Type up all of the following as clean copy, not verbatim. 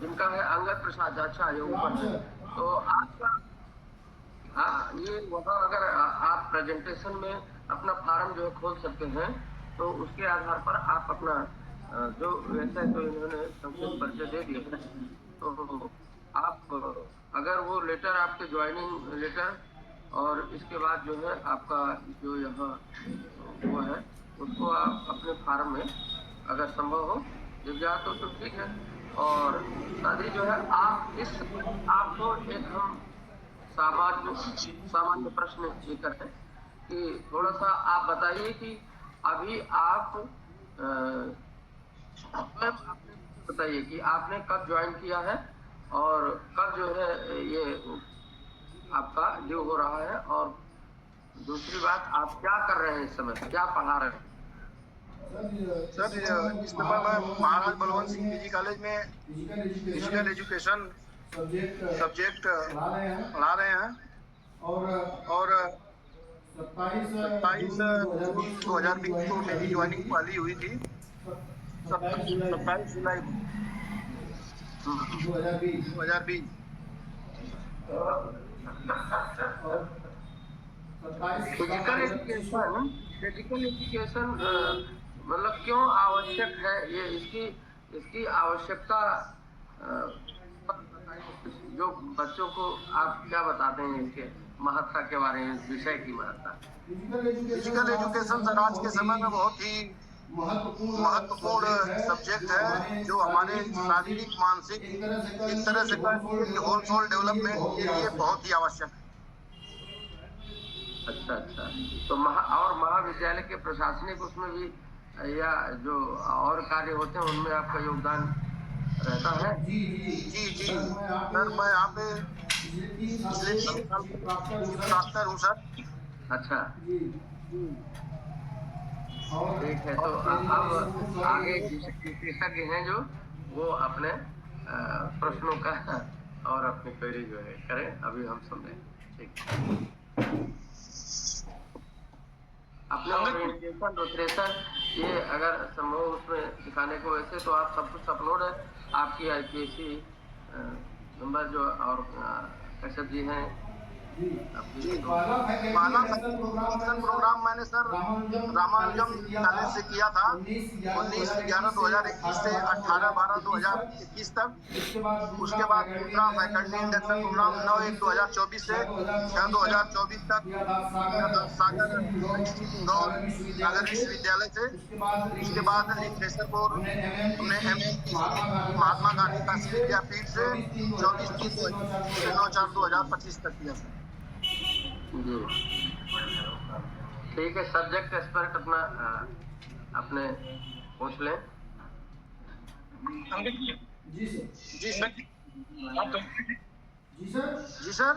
जिनका है अंगद प्रसाद। अच्छा, ये ऊपर है। तो आपका, हाँ, ये वहाँ अगर आप प्रेजेंटेशन में अपना फार्म जो है खोल सकते हैं, तो उसके आधार पर आप अपना जो वैसे तो इन्होंने संक्षिप्त परिचय दे दिया है, तो आप अगर वो लेटर आपके ज्वाइनिंग लेटर और इसके बाद जो है आपका जो यहाँ वो है, उसको आप अपने फार्म में अगर संभव हो दिख जाए तो ठीक है। और साथ ही जो है आप इस आपको एक हम सामान्य सामान्य प्रश्न ये करते हैं कि थोड़ा सा आप बताइए कि अभी आप स्वयं आपने बताइए कि आपने कब ज्वाइन किया है और कब जो है ये आपका ड्यू हो रहा है, और दूसरी बात आप क्या कर रहे हैं इस समय, क्या पढ़ा रहे हैं। सर इस समय मैं महाराज बलवंत सिंह पीजी कॉलेज में फिजिकल एजुकेशन सब्जेक्ट पढ़ा रहे हैं और 27 जून 2020 को मेरी ज्वाइनिंग पहली हुई थी, 27 जुलाई 2020। फिजिकल एजुकेशन मतलब क्यों आवश्यक है, ये इसकी इसकी आवश्यकता जो बच्चों को आप क्या बताते हैं इसके महत्ता के बारे में, विषय की महत्ता। फिजिकल एजुकेशन सर आज के समय में बहुत ही महत्वपूर्ण सब्जेक्ट है, जो हमारे शारीरिक मानसिक एक तरह से होल सोल डेवलपमेंट के लिए बहुत ही आवश्यक है। अच्छा अच्छा, तो महाविद्यालय के प्रशासनिक उसमें भी या जो और कार्य होते हैं उनमें आपका योगदान रहता है। जी सर, मैं यहाँ पे पिछले 3 साल प्राप्तर हूँ सर। अच्छा, ठीक है। तो अब आगे विशेषज्ञ हैं जो वो अपने प्रश्नों का और अपनी क्वेरी जो है करें, अभी हम सुन रहे हैं। ठीक, अपने ओरिएंटेशन रोटेशन ये अगर संभव उसमें दिखाने को, वैसे तो आप सब कुछ अपलोड है, आपकी आईपीएससी नंबर जो और कैसे जी हैं पहला प्रोग्राम मैंने सर रामानुजम कॉलेज से किया था 19/11/2021 से 18/12/2021 तक। उसके बाद दूसरा फैकल्टी इंडक्शन प्रोग्राम 9/1/2024 से 6/2024 तक सागर इंदौर सागर विश्वविद्यालय से। उसके बाद लिटरेचर कोर्स हमने महात्मा गांधी काशी विद्यापीठ से 24/3/2024 से 9/4/2025 तक किया सर। जी, ठीक है। सब्जेक्ट एक्सपर्ट अपना अपने पूछ लें। जी सर। जी सर,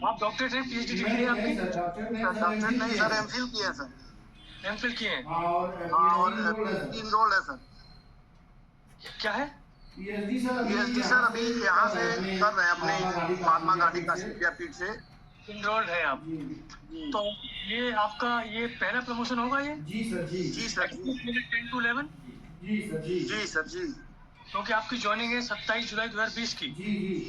आप डॉक्टरेट हैं, पीएचडी डिग्री है आपकी? डॉक्टरेट नहीं सर, एमफिल किए हैं सर। एमफिल किए हैं और पीएचडी इनरोल्ड है सर। क्या है? पीएचडी सर अभी यहाँ से कर रहे हैं अपने महात्मा गांधी काशी विद्यापीठ से। इनरोल्ड है आप? तो ये आपका ये पहला प्रमोशन होगा ये? जी सर। 10 to 11? जी सर। क्योंकि आपकी ज्वाइनिंग है 27 जुलाई 2020 की। जी।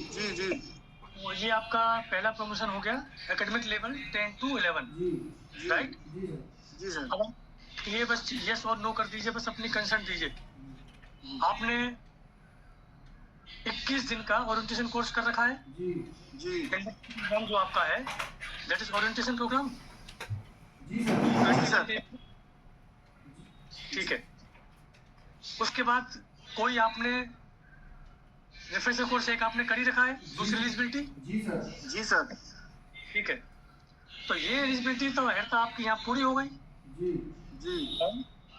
तो ये आपका पहला प्रमोशन हो गया एकेडमिक लेवल 10 to 11, राइट? जी सर। अब ये बस यस और नो कर दीजिए, बस अपनी कंसर्न दीजिए। आपने 21 दिन का ओरिएंटेशन कोर्स कर रखा है? जी। प्रोग्राम जो आपका है दैट इज ओरिएंटेशन प्रोग्राम। ठीक है। उसके बाद कोई आपने रिफ्रेशर कोर्स एक आपने कर ही रखा है, दूसरी एलिजिबिलिटी? जी सर। ठीक है, तो ये एलिजिबिलिटी तो है आपकी यहाँ पूरी हो गई। जी।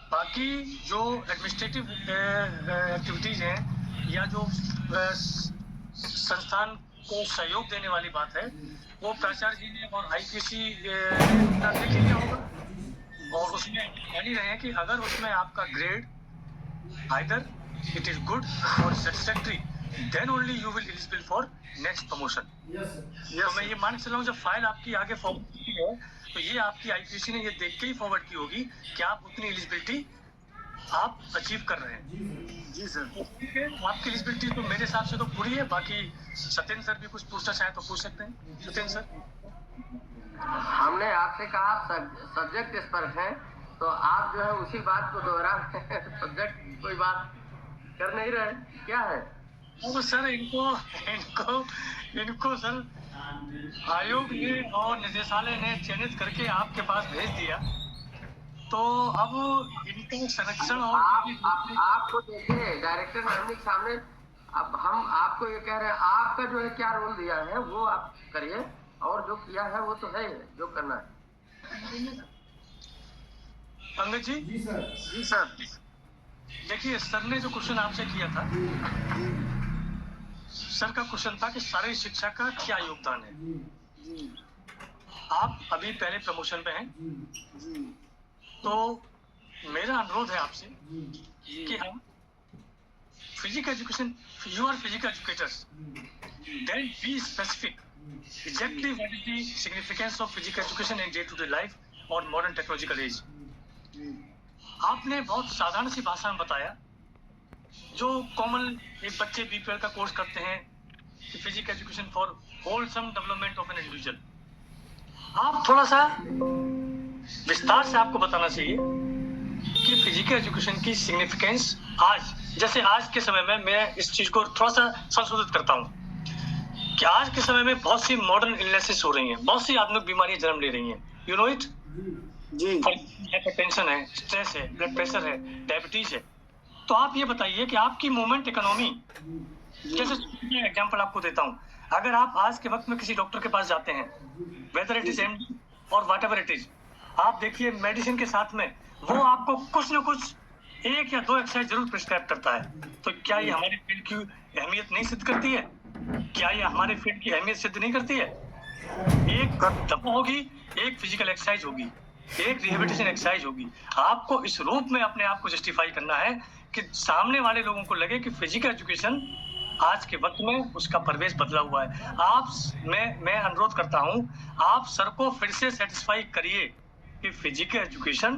बाकी जो एडमिनिस्ट्रेटिव एक्टिविटीज हैं या जो संस्थान को सहयोग देने वाली बात है, वो प्राचार्य जी ने और आईपीसी ने देख लिया होगा। और उसमें जान ही रहे हैं कि अगर उसमें आपका grade either it is good और satisfactory, then only you will eligible for next promotion. तो मैं ये मान चल रहा हूँ जब फाइल आपकी आगे फॉरवर्ड की है तो ये आपकी आईपीसी ने ये देख के ही फॉरवर्ड की होगी कि आप उतनी एलिजिबिलिटी आप अचीव कर रहे हैं। जी सर। ठीक है, आपकी एलिजिबिलिटी तो मेरे हिसाब से तो पूरी है। बाकी सत्येंद्र सर भी कुछ पूछना चाहे तो पूछ सकते हैं। सत्येंद्र सर, हमने आपसे कहा सब्जेक्ट एक्सपर्ट है, तो आप जो है उसी बात को दोहरा सब्जेक्ट कोई बात कर नहीं रहे, क्या है? तो सर इनको सर आयोग ने और निदेशालय ने चयनित करके आपके पास भेज दिया, तो अब इनका संरक्षण और आपको देखिए डायरेक्टर मैम के सामने, अब हम आपको ये कह रहे हैं, आपका जो है क्या रोल दिया है वो आप करिए, और जो किया है वो तो है जो करना है। पंकज जी। जी सर। देखिए, सर ने जो क्वेश्चन आपसे किया था, सर का क्वेश्चन था कि शारीरिक शिक्षा का क्या योगदान है। आप अभी पहले प्रमोशन पे हैं, तो मेरा अनुरोध है आपसे कि हम physical education, you are physical educators, then be specific exactly what is the significance of physical education in day-to-day life और modern technological age। आपने बहुत साधारण सी भाषा में बताया, जो कॉमन एक बच्चे बीपीएल का कोर्स करते हैं कि physical education for wholesome development of an individual. आप थोड़ा सा विस्तार से आपको बताना चाहिए कि फिजिकल एजुकेशन की सिग्निफिकेंस आज, जैसे आज के समय में मैं इस चीज को थोड़ा सा संशोधित करता हूँ कि आज के समय में बहुत सी मॉडर्न इलनेसेस हो रही हैं, बहुत सी आधुनिक बीमारियां जन्म ले रही हैं। यू नो इट जी। हाइपरटेंशन है, स्ट्रेस है, ब्लड प्रेशर है, डायबिटीज है। तो आप ये बताइए कि आपकी मूवमेंट इकोनॉमी, जैसे एग्जांपल आपको देता हूँ, अगर आप आज के वक्त में किसी डॉक्टर के पास जाते हैं, वेदर इट इज एमडी और व्हाटएवर इट इज, आप देखिए मेडिसिन के साथ में वो आपको कुछ न कुछ 1 या 2 एक्सरसाइज जरूर प्रिस्क्राइब करता है। तो क्या ये हमारे फील्ड की अहमियत नहीं सिद्ध करती है? क्या ये हमारे फील्ड की अहमियत सिद्ध नहीं करती है? एक दवा होगी, एक फिजिकल एक्सरसाइज होगी, एक रिहेबिलिटेशन एक्सरसाइज होगी। आपको इस रूप में अपने आप को जस्टिफाई करना है कि सामने वाले लोगों को लगे कि फिजिकल एजुकेशन आज के वक्त में उसका प्रवेश बदला हुआ है। मैं अनुरोध करता हूं, आप सर को फिर से सेटिस्फाई करिए कि फिजिकल एजुकेशन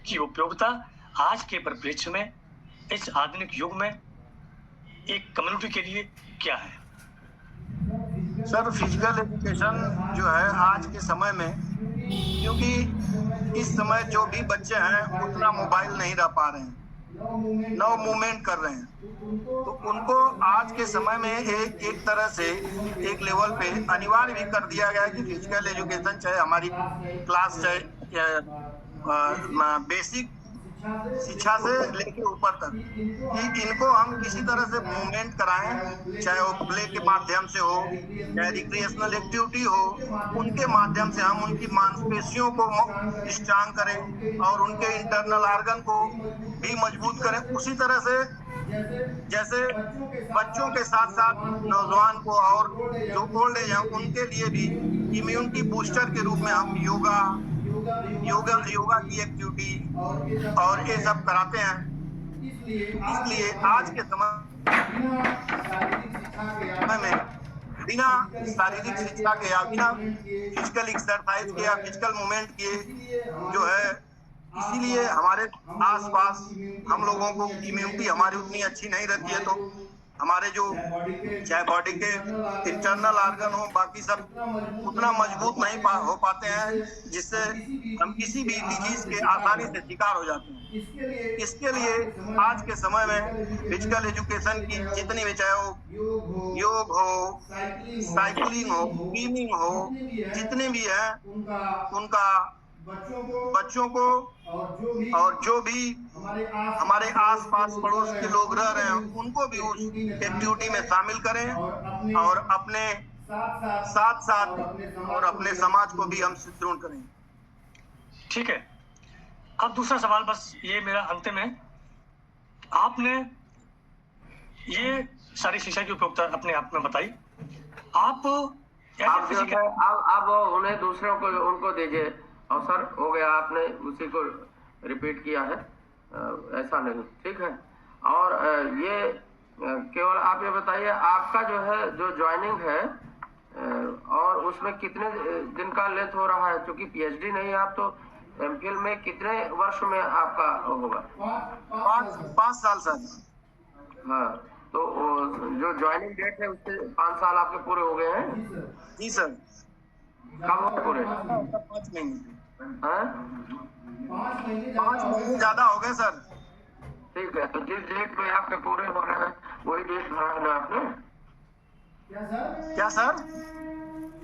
की उपयोगिता आज के परिप्रेक्ष्य में, इस आधुनिक युग में एक कम्युनिटी के लिए क्या है। सर, फिजिकल एजुकेशन जो है आज के समय में, क्योंकि इस समय जो भी बच्चे हैं उतना मोबाइल नहीं रह पा रहे हैं, नो मूवमेंट कर रहे हैं, तो उनको आज के समय में एक तरह से एक लेवल पे अनिवार्य भी कर दिया गया है कि फिजिकल एजुकेशन, चाहे हमारी क्लास, चाहे बेसिक शिक्षा से लेके ऊपर तक, कि इनको हम किसी तरह से मूवमेंट कराएं, चाहे वो प्ले के माध्यम से हो, चाहे रिक्रिएशनल एक्टिविटी हो, उनके माध्यम से हम उनकी मांसपेशियों को स्ट्रांग करें और उनके इंटरनल ऑर्गन को भी मजबूत करें। उसी तरह से जैसे बच्चों के साथ साथ नौजवान को और जो ओल्ड एज है उनके लिए भी इम्यूनिटी बूस्टर के रूप में हम योगा की एक्टिविटी और ये सब कराते हैं। इसलिए आज के समय में बिना शारीरिक शिक्षा के या बिना फिजिकल एक्सरसाइज के या फिजिकल मूवमेंट के जो है, इसीलिए हमारे आसपास हम लोगों को इम्यूनिटी हमारी उतनी अच्छी नहीं रहती है, तो हमारे जो चाहे बॉडी के इंटरनल ऑर्गन हो, बाकी सब उतना मजबूत नहीं हो पाते हैं, जिससे हम किसी भी डिजीज के आसानी से शिकार हो जाते हैं। इसके लिए आज के समय में फिजिकल एजुकेशन की जितनी भी, चाहे वो योग हो, साइकिलिंग हो, स्विमिंग हो, जितने भी हैं, उनका बच्चों को और जो भी हमारे आसपास पड़ोस के लोग रह रहे हैं उनको भी उस एक्टिविटी में शामिल करें और अपने साथ और अपने समाज को भी हम सुदृढ़ करें। ठीक है, अब दूसरा सवाल, बस ये मेरा अंतिम है। आपने ये सारी शिक्षा की उपयोगिता अपने आप में बताई, आप उन्हें दूसरों को उनको दीजिए अवसर, हो गया, आपने उसी को रिपीट किया है, ऐसा नहीं, ठीक है। और ये केवल आप ये बताइए, आपका जो है जो ज्वाइनिंग है और उसमें कितने दिन का लेंथ हो रहा है? क्योंकि पीएचडी नहीं, आप तो एमफिल में कितने वर्ष में आपका होगा? 5 साल सर। हाँ, तो जो ज्वाइनिंग डेट है उससे 5 साल आपके पूरे हो गए हैं? जी सर। कब हो पूरे? 5 महीने। हाँ? 5 महीने ज्यादा हो गए सर। ठीक है, तो जिस डेट में आपके पूरे हो रहे हैं वही डेट भरा है ना आपने? क्या सर?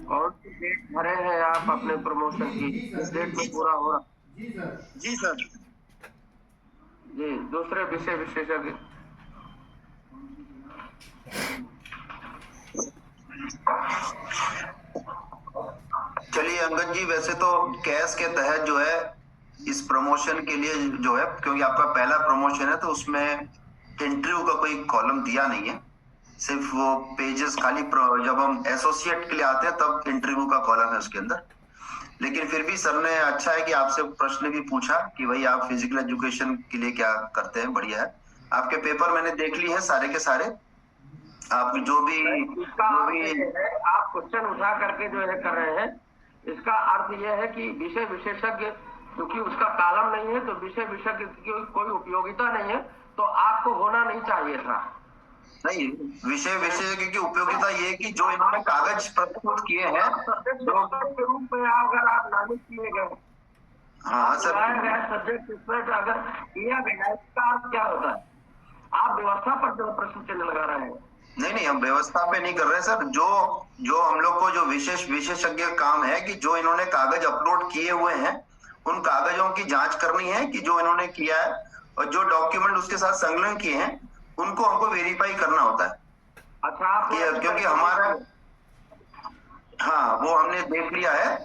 कौन सी डेट भरे हैं आप अपने प्रमोशन की? जिस डेट में पूरा हो रहा? जी सर। जी, दूसरे विषय विशेषज्ञ। चलिए अंगद जी, वैसे तो कैश के तहत जो है इस प्रमोशन के लिए जो है, क्योंकि आपका पहला प्रमोशन है तो उसमें इंटरव्यू का कोई कॉलम दिया नहीं है, सिर्फ वो पेजेस खाली जब हम एसोसिएट के लिए आते हैं तब इंटरव्यू का कॉलम है उसके अंदर। लेकिन फिर भी सर ने अच्छा है कि आपसे प्रश्न भी पूछा कि भाई आप फिजिकल एजुकेशन के लिए क्या करते हैं, बढ़िया है। आपके पेपर मैंने देख लिए हैं सारे के सारे, आप जो भी आप क्वेश्चन उठा करके जो है कर रहे हैं, इसका अर्थ यह है कि विषय विशेषज्ञ, क्योंकि उसका कॉलम नहीं है तो विषय विशेषज्ञ की कोई उपयोगिता नहीं है, तो आपको होना नहीं चाहिए था। नहीं, विषय विशेषज्ञ की उपयोगिता ये कि जो इन्होंने कागज प्रस्तुत किए हैं के रूप में अगर आप नामित किए गए, हाँ सर, सब्जेक्ट अगर किया गया, इसका अर्थ क्या होता है? आप व्यवस्था पर जो प्रश्न चिन्ह लगा रहे हैं। नहीं, हम व्यवस्था पे नहीं कर रहे सर। जो हम लोग को जो विशेषज्ञ काम है कि जो इन्होंने कागज अपलोड किए हुए हैं उन कागजों की जांच करनी है कि जो इन्होंने किया है, और जो डॉक्यूमेंट उसके साथ संलग्न किए हैं उनको हमको वेरीफाई करना होता है। अच्छा, आप क्योंकि हमारा, हाँ वो हमने देख लिया है,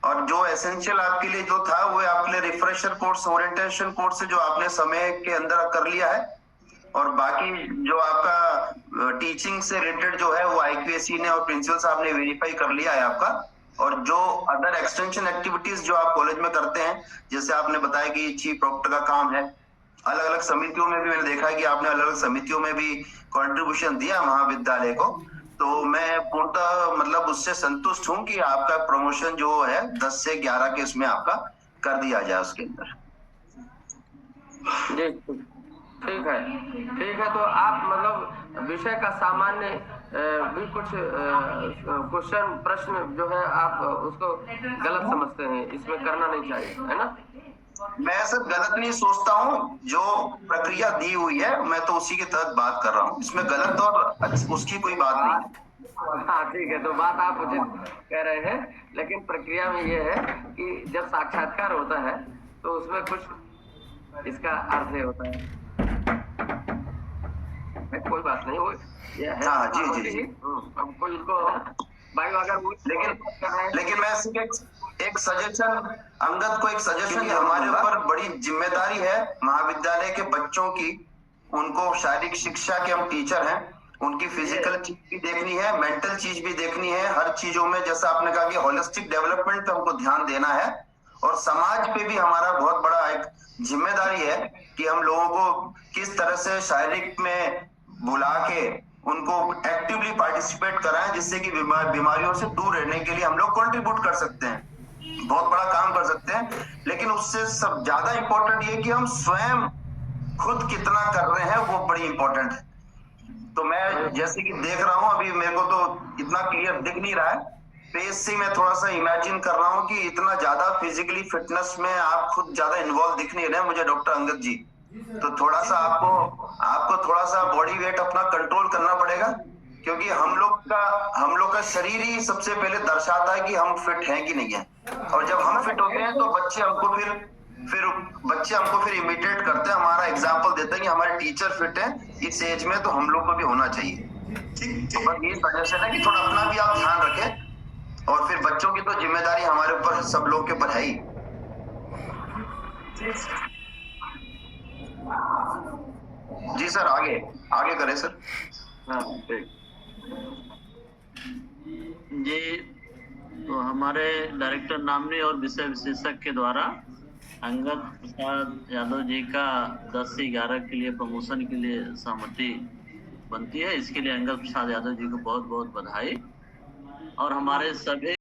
और जो एसेंशियल आपके लिए जो था वो आपके लिए रिफ्रेशर कोर्स, ओरिएंटेशन कोर्स जो आपने समय के अंदर कर लिया है, और बाकी जो आपका टीचिंग से रिलेटेड जो है वो IQAC ने और प्रिंसिपल साहब ने वेरीफाई कर लिया है आपका। और जो अदर एक्सटेंशन एक्टिविटीज जो आप कॉलेज में करते हैं, जैसे आपने बताया कि चीफ प्रोक्टर का काम है, अलग अलग समितियों में भी मैंने देखा है कि आपने अलग अलग समितियों में भी कंट्रीब्यूशन दिया महाविद्यालय को, तो मैं पूर्णतः मतलब उससे संतुष्ट हूं कि आपका प्रमोशन जो है 10 से 11 के इसमें आपका कर दिया जाए उसके अंदर। ठीक है, तो आप मतलब विषय का सामान्य भी कुछ क्वेश्चन प्रश्न जो है आप उसको गलत समझते हैं, इसमें करना नहीं चाहिए, है ना? मैं सर गलत नहीं सोचता हूँ, जो प्रक्रिया दी हुई है मैं तो उसी के तहत बात कर रहा हूँ, इसमें गलत और उसकी कोई बात नहीं है। हाँ ठीक है, तो बात आप उचित कह रहे हैं, लेकिन प्रक्रिया में ये है कि जब साक्षात्कार होता है तो उसमें कुछ इसका अर्थ है होता है। कोई बात नहीं, वो ये है। हाँ जी। अब कोई इसको भाई अगर लेकिन मैं एक सजेशन, अंगद को एक सजेशन, हमारे ऊपर बड़ी जिम्मेदारी है महाविद्यालय के बच्चों की, उनको शारीरिक शिक्षा के हम टीचर हैं, उनकी फिजिकल चीज भी देखनी है, मेंटल चीज भी देखनी है, हर चीजों में जैसा आपने कहा कि होलिस्टिक डेवलपमेंट पे हमको ध्यान देना है, और समाज पे भी हमारा बहुत बड़ा एक जिम्मेदारी है कि हम लोगों को किस तरह से शारीरिक में बुला के उनको एक्टिवली पार्टिसिपेट कराएं, जिससे कि बीमारियों से दूर रहने के लिए हम लोग कंट्रीब्यूट कर सकते हैं, बहुत बड़ा काम कर सकते हैं। लेकिन उससे सब ज्यादा इंपॉर्टेंट ये कि हम स्वयं खुद कितना कर रहे हैं वो बड़ी इंपॉर्टेंट है। तो मैं जैसे कि देख रहा हूं, अभी मेरे को तो इतना क्लियर दिख नहीं रहा है, पेज से मैं थोड़ा सा इमेजिन कर रहा हूं कि इतना ज्यादा फिजिकली फिटनेस में आप खुद ज्यादा इन्वॉल्व दिख नहीं रहे मुझे डॉक्टर अंगद जी, तो थोड़ा सा आपको थोड़ा सा बॉडी वेट अपना कंट्रोल करना पड़ेगा, क्योंकि हम लोग का शरीर ही सबसे पहले दर्शाता है कि हम फिट हैं कि नहीं है, और जब हम फिट होते हैं तो बच्चे हमको फिर इमिटेट करते हैं, हमारा एग्जाम्पल देते हैं कि हमारे टीचर फिट है इस एज में, तो हम लोग को भी होना चाहिए। तो बस ये सजेशन है कि थोड़ा अपना भी आप ध्यान रखें, और फिर बच्चों की तो जिम्मेदारी हमारे ऊपर, सब लोग के ऊपर है ही। जी सर, आगे करें सर। हाँ ठीक जी, तो हमारे डायरेक्टर नामनी और विषय विशेषज्ञ के द्वारा अंगद प्रसाद यादव जी का 10 से 11 के लिए प्रमोशन के लिए सहमति बनती है। इसके लिए अंगद प्रसाद यादव जी को बहुत बहुत बधाई, और हमारे सभी